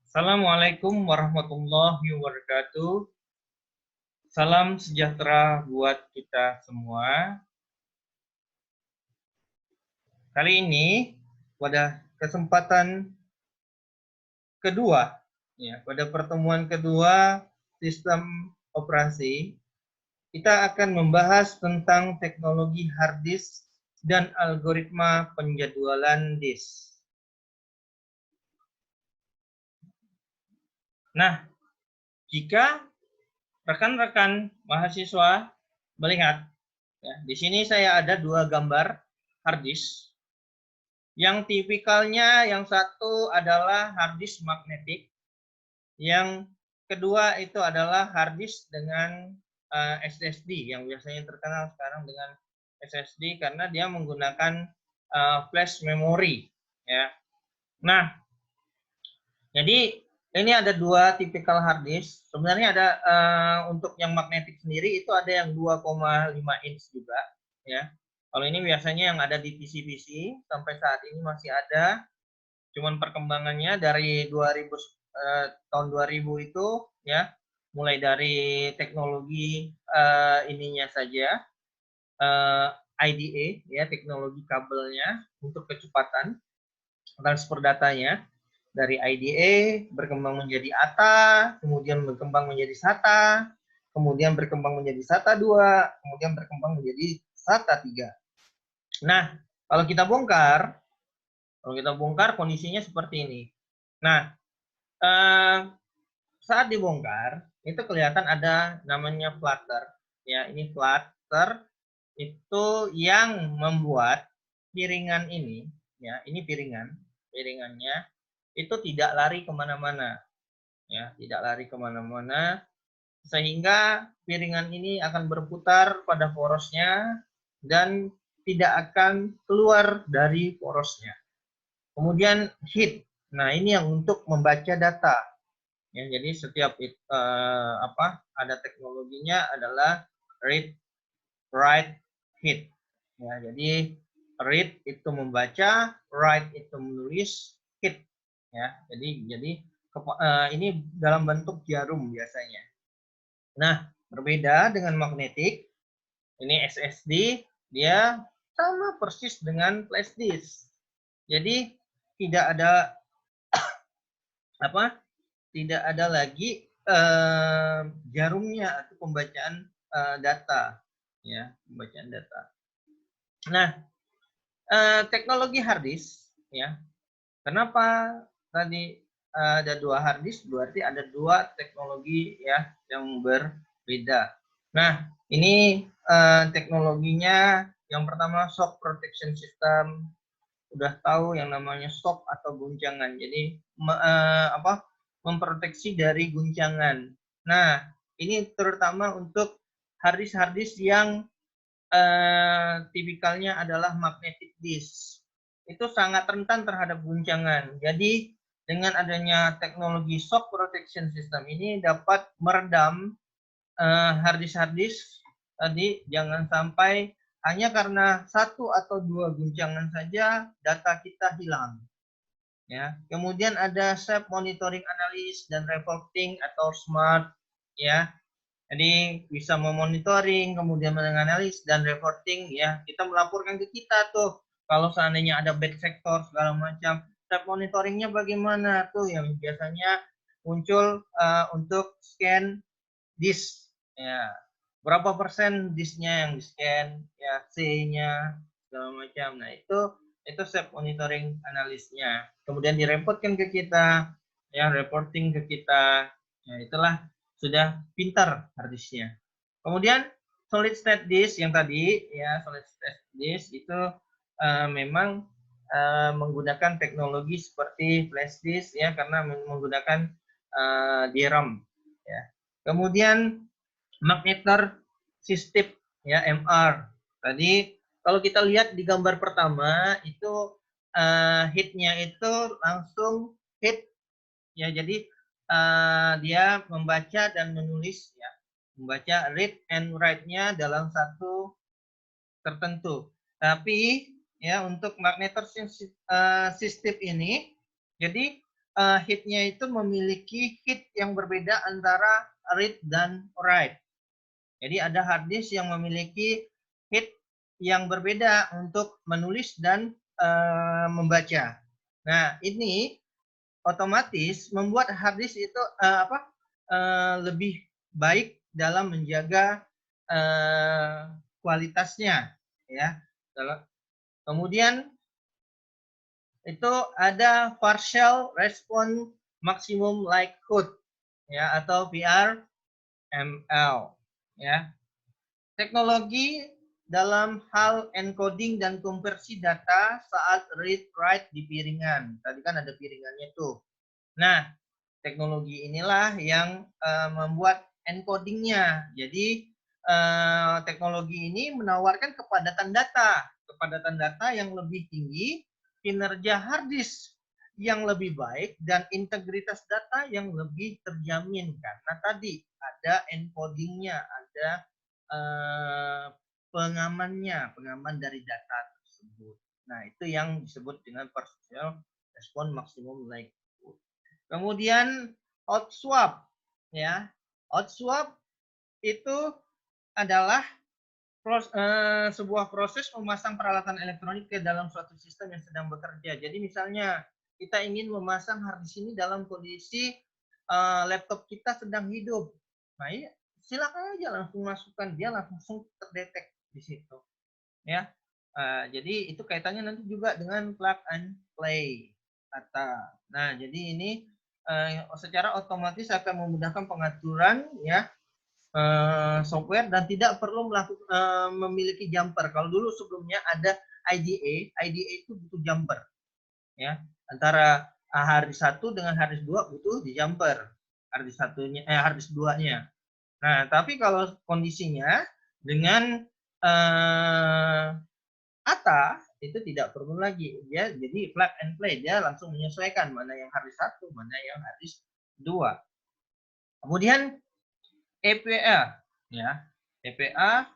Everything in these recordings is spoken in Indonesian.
Assalamualaikum warahmatullahi wabarakatuh. Salam sejahtera buat kita semua. Kali ini pada kesempatan kedua, pada pertemuan kedua sistem operasi, kita akan membahas tentang teknologi hard disk dan algoritma penjadwalan disk. Nah, jika rekan-rekan mahasiswa melihat, di sini saya ada dua gambar hard disk. Yang tipikalnya yang satu adalah hard disk magnetik, yang kedua itu adalah hard disk dengan SSD yang biasanya terkenal sekarang dengan SSD karena dia menggunakan flash memory, ya. Nah, jadi ini ada dua tipikal hard disk. Sebenarnya ada untuk yang magnetik sendiri itu ada yang 2,5 inch juga, ya. Kalau ini biasanya yang ada di PC-PC sampai saat ini masih ada. Cuman perkembangannya dari tahun 2000 itu, ya, mulai dari teknologi ininya saja, IDA, ya, teknologi kabelnya untuk kecepatan transfer datanya. Dari IDA berkembang menjadi ATA, kemudian berkembang menjadi SATA, kemudian berkembang menjadi SATA 2, kemudian berkembang menjadi SATA 3. Nah, kalau kita bongkar kondisinya seperti ini. Nah, saat dibongkar itu kelihatan ada namanya flutter, ya. Ini flutter itu yang membuat piringan ini, ya, ini piringannya itu tidak lari kemana-mana, ya, tidak lari kemana-mana, sehingga piringan ini akan berputar pada porosnya dan tidak akan keluar dari porosnya. Kemudian heat, nah ini yang untuk membaca data, ya. Jadi setiap ada teknologinya adalah read, write, heat, ya. Jadi read itu membaca, write itu menulis, heat, ya. Jadi ini dalam bentuk jarum biasanya. Nah, berbeda dengan magnetik, ini SSD, dia sama persis dengan flash disk. Jadi tidak ada tidak ada lagi jarumnya atau pembacaan data, ya, pembacaan data. Nah, teknologi hard disk, ya. Kenapa tadi ada dua hard disk? Berarti ada dua teknologi, ya, yang berbeda. Nah, ini teknologinya yang pertama shock protection system. Udah tahu yang namanya shock atau guncangan. Jadi memproteksi dari guncangan. Nah, ini terutama untuk hard disk yang tipikalnya adalah magnetic disk. Itu sangat rentan terhadap guncangan. Jadi dengan adanya teknologi shock protection system ini dapat meredam hard disk tadi, jangan sampai hanya karena satu atau dua guncangan saja data kita hilang, ya. Kemudian ada step monitoring analysis dan reporting atau smart, ya. Jadi bisa memonitoring, kemudian menganalisis dan reporting, ya. Kita melaporkan ke kita tuh kalau seandainya ada back sector segala macam. Step monitoringnya bagaimana tuh yang biasanya muncul untuk scan disk, ya. Berapa persen disknya yang di-scan, ya, C-nya segala macam. Nah, itu step monitoring analisnya. Kemudian direportkan ke kita, ya, reporting ke kita. Ya, itulah sudah pintar hard disknya. Kemudian solid state disk yang tadi, ya, solid state disk itu memang menggunakan teknologi seperti flash disk, ya, karena menggunakan DRAM, ya. Kemudian magnetar sistem, ya, MR. Tadi kalau kita lihat di gambar pertama itu hitnya itu langsung hit, ya. Jadi dia membaca dan menulis, ya, membaca read and write-nya dalam satu tertentu. Tapi, ya, untuk magnetar sistem ini, jadi heat-nya itu memiliki heat yang berbeda antara read dan write. Jadi ada hard disk yang memiliki heat yang berbeda untuk menulis dan membaca. Nah, ini otomatis membuat hard disk itu lebih baik dalam menjaga kualitasnya, ya. Kemudian itu ada partial response maximum likelihood, ya, atau PRML, ya. Teknologi dalam hal encoding dan konversi data saat read write di piringan. Tadi kan ada piringannya tuh. Nah, teknologi inilah yang membuat encodingnya. Jadi teknologi ini menawarkan kepadatan data yang lebih tinggi, kinerja hard disk yang lebih baik, dan integritas data yang lebih terjamin karena tadi ada encodingnya, ada pengaman dari data tersebut. Nah, itu yang disebut dengan partial response maximum likelihood. Kemudian hot swap, ya. Hot swap itu adalah sebuah proses memasang peralatan elektronik ke dalam suatu sistem yang sedang bekerja. Jadi misalnya kita ingin memasang hard disk ini dalam kondisi laptop kita sedang hidup. Nah, ya, silakan aja langsung masukkan, dia langsung terdetek di situ, ya. Jadi itu kaitannya nanti juga dengan plug and play data. Nah, jadi ini secara otomatis akan memudahkan pengaturan, ya, software dan tidak perlu memiliki jumper. Kalau dulu sebelumnya ada IDA itu butuh jumper, ya. Antara hard disk 1 dengan hard disk 2 butuh di jumper. Hard disk 1-nya hard disk 2-nya. Nah, tapi kalau kondisinya dengan ATA itu tidak perlu lagi. Dia jadi plug and play, dia langsung menyesuaikan mana yang hard disk 1, mana yang hard disk 2. Kemudian EPA, ya. EPA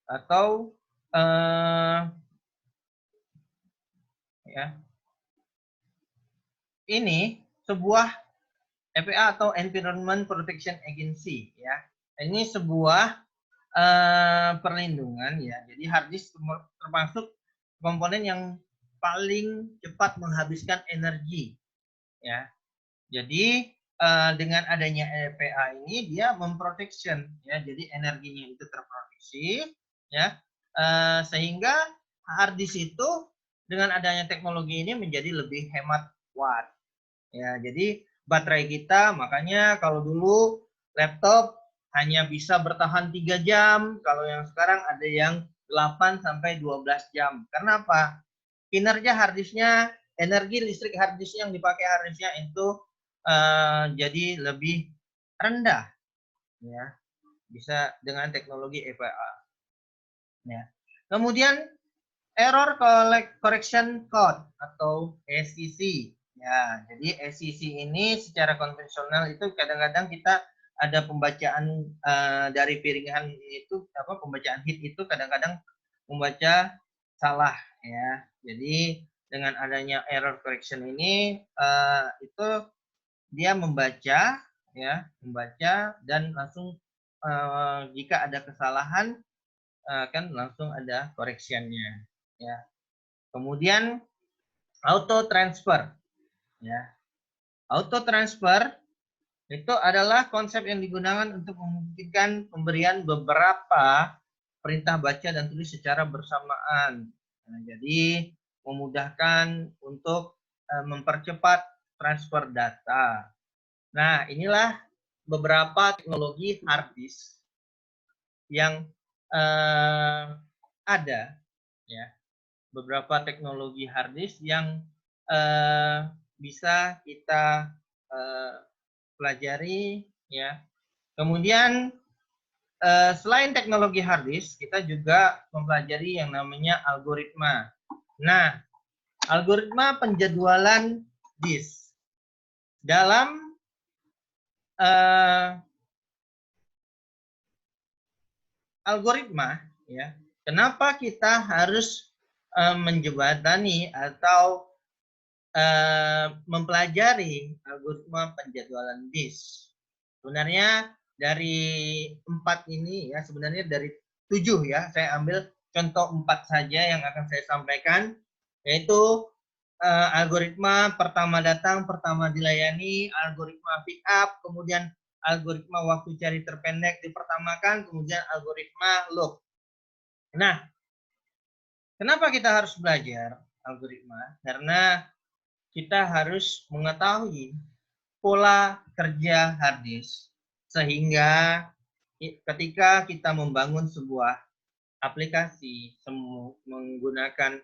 atau ya. Ini sebuah EPA atau Environment Protection Agency, ya. Ini sebuah perlindungan, ya. Jadi hard disk termasuk komponen yang paling cepat menghabiskan energi, ya. Jadi dengan adanya EPA ini dia memprotection, ya. Jadi energinya itu terproteksi, ya. Sehingga hard disk itu dengan adanya teknologi ini menjadi lebih hemat watt. Ya, jadi baterai kita, makanya kalau dulu laptop hanya bisa bertahan 3 jam, kalau yang sekarang ada yang 8 sampai 12 jam. Karena apa? Kinerja hard disknya, energi listrik hard disk yang dipakai hard disknya itu jadi lebih rendah, ya. Bisa dengan teknologi EPA. Ya. Kemudian Error Correction Code atau SCC. Ya, jadi SCC ini secara konvensional itu kadang-kadang kita ada pembacaan dari piringan itu, pembacaan hit itu kadang-kadang membaca salah, ya. Jadi dengan adanya error correction ini itu dia membaca, ya, membaca dan langsung jika ada kesalahan kan langsung ada correction-nya, ya. Kemudian auto transfer, ya. Auto transfer itu adalah konsep yang digunakan untuk memungkinkan pemberian beberapa perintah baca dan tulis secara bersamaan. Nah, jadi memudahkan untuk mempercepat transfer data. Nah, inilah beberapa teknologi hard disk yang ada, ya. Beberapa teknologi hard disk yang bisa kita pelajari, ya. Kemudian selain teknologi hard disk, kita juga mempelajari yang namanya algoritma. Nah, algoritma penjadwalan disk dalam algoritma, ya. Kenapa kita harus menjembatani atau mempelajari algoritma penjadwalan disk. Sebenarnya dari 4 ini ya, sebenarnya dari 7 ya, saya ambil contoh 4 saja yang akan saya sampaikan, yaitu algoritma pertama datang, pertama dilayani, algoritma pick up, kemudian algoritma waktu cari terpendek dipertamakan, kemudian algoritma loop. Nah, kenapa kita harus belajar algoritma? Karena kita harus mengetahui pola kerja hard disk sehingga ketika kita membangun sebuah aplikasi menggunakan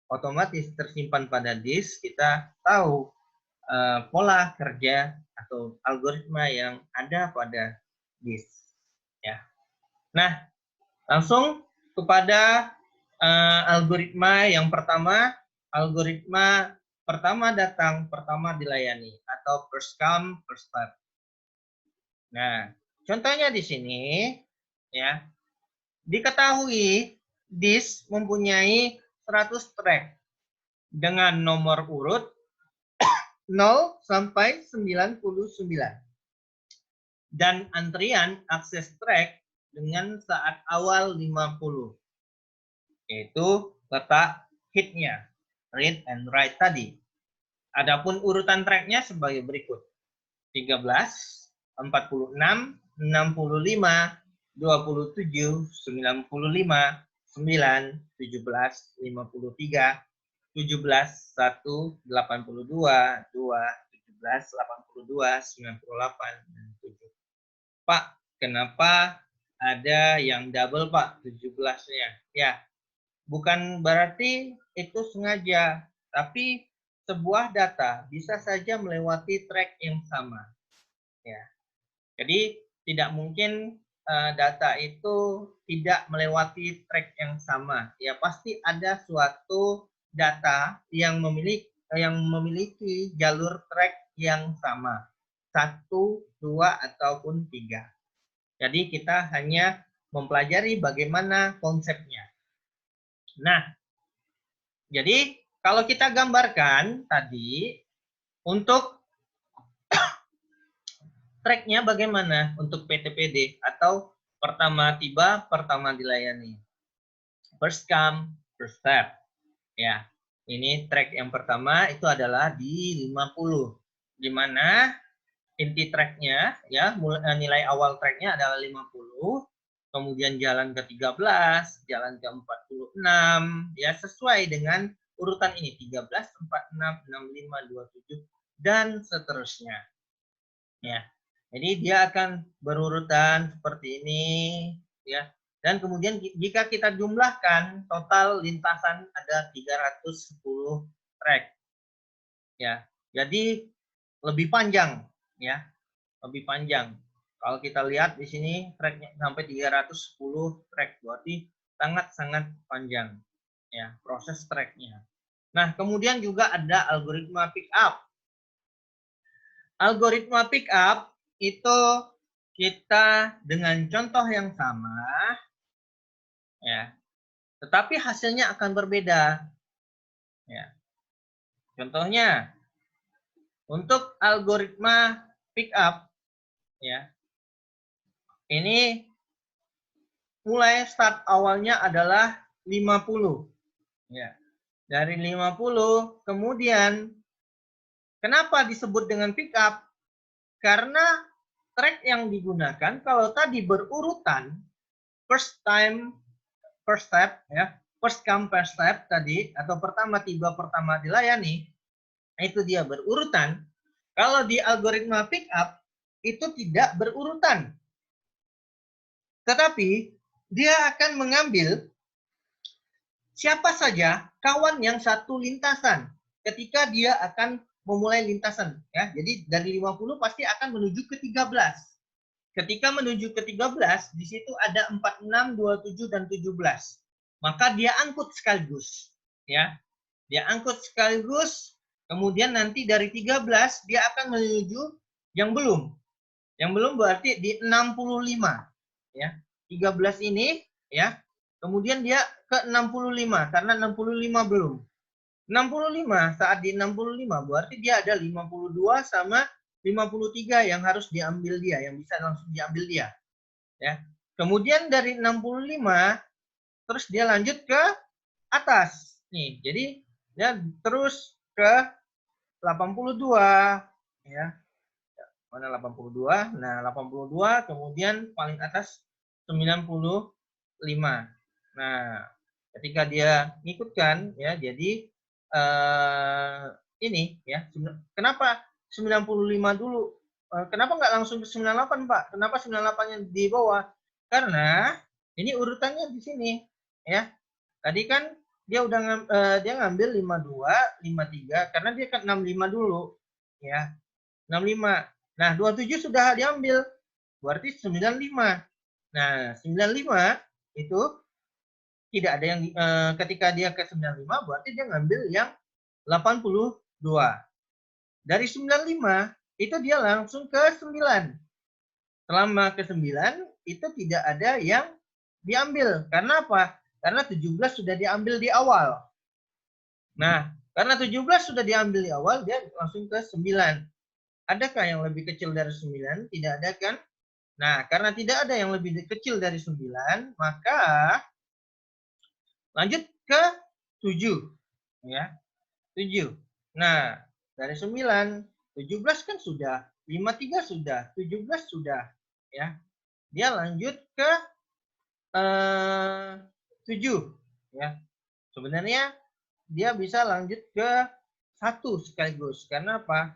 otomatis tersimpan pada disk, kita tahu pola kerja atau algoritma yang ada pada disk. Ya. Nah, langsung kepada algoritma yang pertama, algoritma pertama datang, pertama dilayani atau first come, first serve. Nah, contohnya di sini ya, diketahui disk mempunyai 100 track dengan nomor urut 0 sampai 99 dan antrian akses track dengan saat awal 50, yaitu letak hitnya, read and write tadi. Adapun urutan tracknya sebagai berikut: 13, 46, 65, 27, 95, 9, 17, 53, 17, 1, 82, 2, 17, 82, 98, dan 7. Pak, kenapa ada yang double, Pak, 17-nya? Ya, bukan berarti itu sengaja, tapi sebuah data bisa saja melewati track yang sama. Ya. Jadi tidak mungkin data itu tidak melewati track yang sama. Ya, pasti ada suatu data yang memiliki jalur track yang sama. 1, 2, ataupun 3. Jadi kita hanya mempelajari bagaimana konsepnya. Nah, jadi kalau kita gambarkan tadi, untuk tracknya bagaimana untuk PTPD atau pertama tiba, pertama dilayani. First come, first serve. Ya, ini track yang pertama itu adalah di 50. Di mana inti tracknya, ya, nilai awal tracknya adalah 50. Kemudian jalan ke 13, jalan ke 46, ya, sesuai dengan urutan ini, 13, 46, 65, 27, dan seterusnya. Ya, jadi dia akan berurutan seperti ini, ya. Dan kemudian jika kita jumlahkan total lintasan ada 310 track. Ya, jadi lebih panjang, ya. Lebih panjang. Kalau kita lihat di sini tracknya sampai 310 track, berarti sangat-sangat panjang, ya, proses tracknya. Nah, kemudian juga ada algoritma pick up. Algoritma pick up itu kita dengan contoh yang sama, ya, tetapi hasilnya akan berbeda. Ya. Contohnya, untuk algoritma pick up, ya, ini mulai start awalnya adalah 50. Ya. Dari 50, kemudian kenapa disebut dengan pick up? Karena track yang digunakan kalau tadi berurutan first time, first step, ya, first come, first step tadi, atau pertama tiba, pertama dilayani, itu dia berurutan. Kalau di algoritma pick up, itu tidak berurutan. Tetapi, dia akan mengambil siapa saja kawan yang satu lintasan ketika dia akan memulai lintasan. Ya. Jadi dari 50 pasti akan menuju ke 13. Ketika menuju ke 13, di situ ada 46, 27, dan 17. Maka dia angkut sekaligus. Ya. Dia angkut sekaligus, kemudian nanti dari 13, dia akan menuju yang belum. Yang belum berarti di 65. Ya. 13 ini, ya, kemudian dia ke 65, karena 65 belum. 65, saat di 65 berarti dia ada 52 sama 53 yang harus diambil dia, yang bisa langsung diambil dia. Ya. Kemudian dari 65 terus dia lanjut ke atas. Nih, jadi dia terus ke 82 ya. Mana 82? Nah, 82 kemudian paling atas 95. Nah, ketika dia ngikutkan ya, jadi ini ya. Kenapa 95 dulu? Kenapa nggak langsung ke 98, Pak? Kenapa 98-nya di bawah? Karena ini urutannya di sini ya. Tadi kan dia udah dia ngambil 52, 53 karena dia kan 65 dulu ya. 65. Nah, 27 sudah diambil. Berarti 95. Nah, 95 itu tidak ada yang ketika dia ke 95 berarti dia ngambil yang 82. Dari 95 itu dia langsung ke 9. Selama ke 9 itu tidak ada yang diambil. Karena apa? Karena 17 sudah diambil di awal. Nah, karena 17 sudah diambil di awal, dia langsung ke 9. Adakah yang lebih kecil dari 9? Tidak ada kan? Nah, karena tidak ada yang lebih kecil dari 9, maka lanjut ke 7. Ya, 7. Nah, dari 9, 17 kan sudah, 53 sudah, 17 sudah. Ya, dia lanjut ke 7. Ya, sebenarnya dia bisa lanjut ke 1 sekaligus. Karena apa?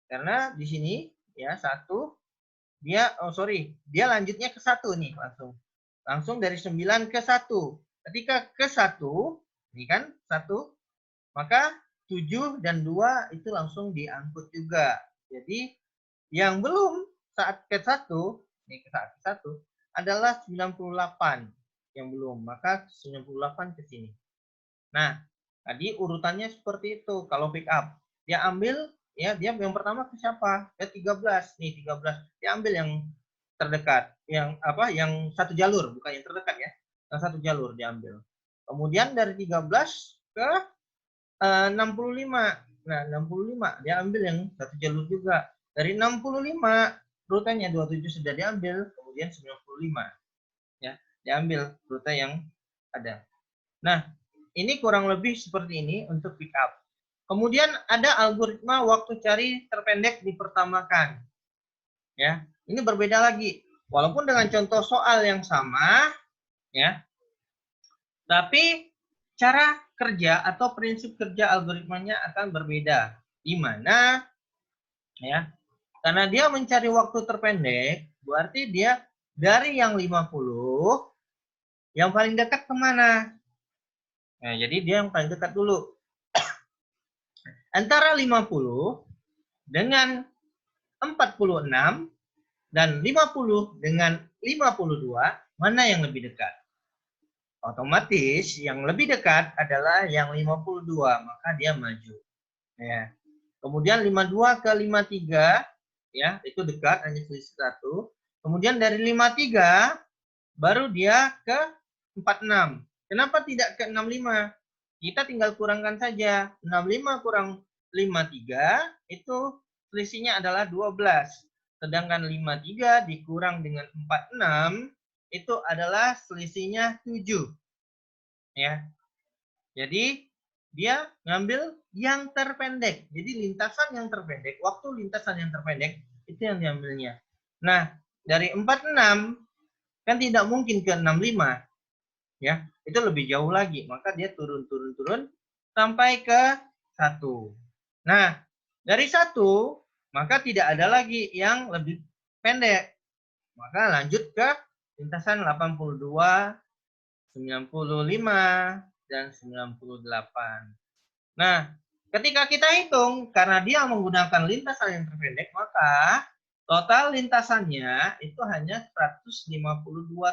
Karena di sini ya 1 dia dia lanjutnya ke 1 nih langsung dari 9 ke 1. Ketika ke 1 ini kan 1, maka 7 dan 2 itu langsung diangkut juga. Jadi yang belum saat ke 1 nih ke saat ke 1 adalah 98 yang belum, maka 98 ke sini. Nah, tadi urutannya seperti itu. Kalau pick up dia ambil ya, dia yang pertama ke siapa? Ke 13. Nih 13. Dia ambil yang terdekat, yang apa? Yang satu jalur, bukan yang terdekat ya. Yang satu jalur diambil. Kemudian dari 13 ke 65. Nah, 65 dia ambil yang satu jalur juga. Dari 65 rutenya 27 sudah diambil, kemudian 95 ya, diambil rute yang ada. Nah, ini kurang lebih seperti ini untuk pick up. Kemudian ada algoritma waktu cari terpendek dipertamakan. Ya, ini berbeda lagi. Walaupun dengan contoh soal yang sama, ya, tapi cara kerja atau prinsip kerja algoritmanya akan berbeda. Di mana, ya, karena dia mencari waktu terpendek, berarti dia dari yang 50, yang paling dekat kemana? Nah, jadi dia yang paling dekat dulu. Antara 50 dengan 46 dan 50 dengan 52, mana yang lebih dekat? Otomatis yang lebih dekat adalah yang 52, maka dia maju. Ya. Kemudian 52 ke 53, ya, itu dekat, hanya selisih 1. Kemudian dari 53 baru dia ke 46. Kenapa tidak ke 65? Kita tinggal kurangkan saja. 65 kurang 53 itu selisihnya adalah 12. Sedangkan 53 dikurang dengan 46 itu adalah selisihnya 7. Ya. Jadi dia ngambil yang terpendek. Jadi lintasan yang terpendek, waktu lintasan yang terpendek itu yang diambilnya. Nah, dari 46 kan tidak mungkin ke 65. Ya, itu lebih jauh lagi. Maka dia turun sampai ke 1. Nah, dari 1 maka tidak ada lagi yang lebih pendek. Maka lanjut ke lintasan 82, 95 dan 98. Nah, ketika kita hitung karena dia menggunakan lintasan yang terpendek, maka total lintasannya itu hanya 152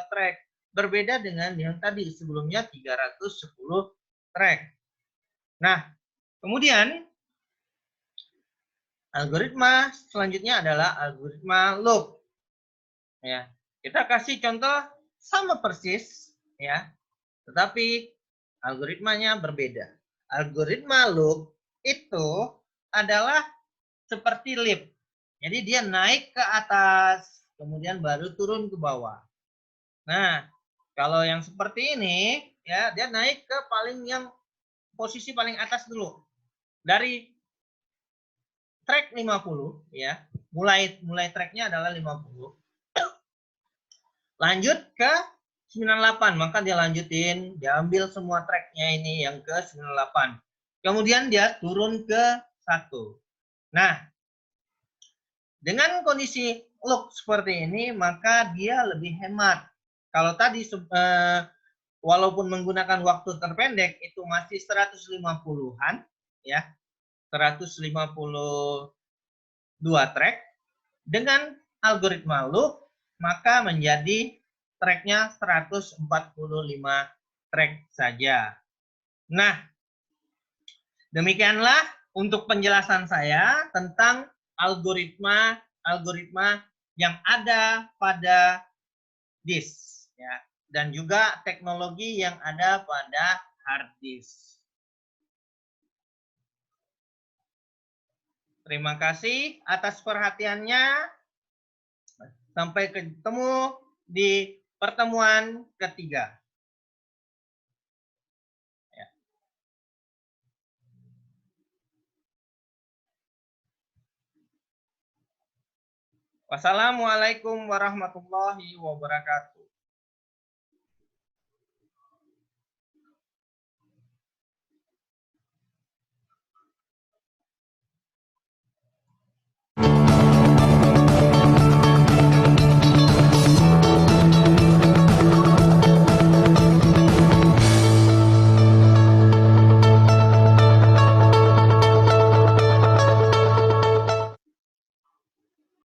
trek. Berbeda dengan yang tadi sebelumnya 310 trek. Nah, kemudian algoritma selanjutnya adalah algoritma loop. Ya, kita kasih contoh sama persis ya, tetapi algoritmanya berbeda. Algoritma loop itu adalah seperti lift. Jadi dia naik ke atas, kemudian baru turun ke bawah. Nah, kalau yang seperti ini, ya dia naik ke posisi paling atas dulu. Dari track 50, ya. Mulai tracknya adalah 50. Lanjut ke 98, maka dia lanjutin, dia ambil semua tracknya ini yang ke 98. Kemudian dia turun ke 1. Nah, dengan kondisi loop seperti ini, maka dia lebih hemat. Kalau tadi walaupun menggunakan waktu terpendek itu masih 150-an, ya, 152 track. Dengan algoritma loop, maka menjadi tracknya 145 track saja. Nah, demikianlah untuk penjelasan saya tentang algoritma yang ada pada disk, ya, dan juga teknologi yang ada pada hard disk. Terima kasih atas perhatiannya. Sampai ketemu di pertemuan ketiga. Ya. Wassalamualaikum warahmatullahi wabarakatuh.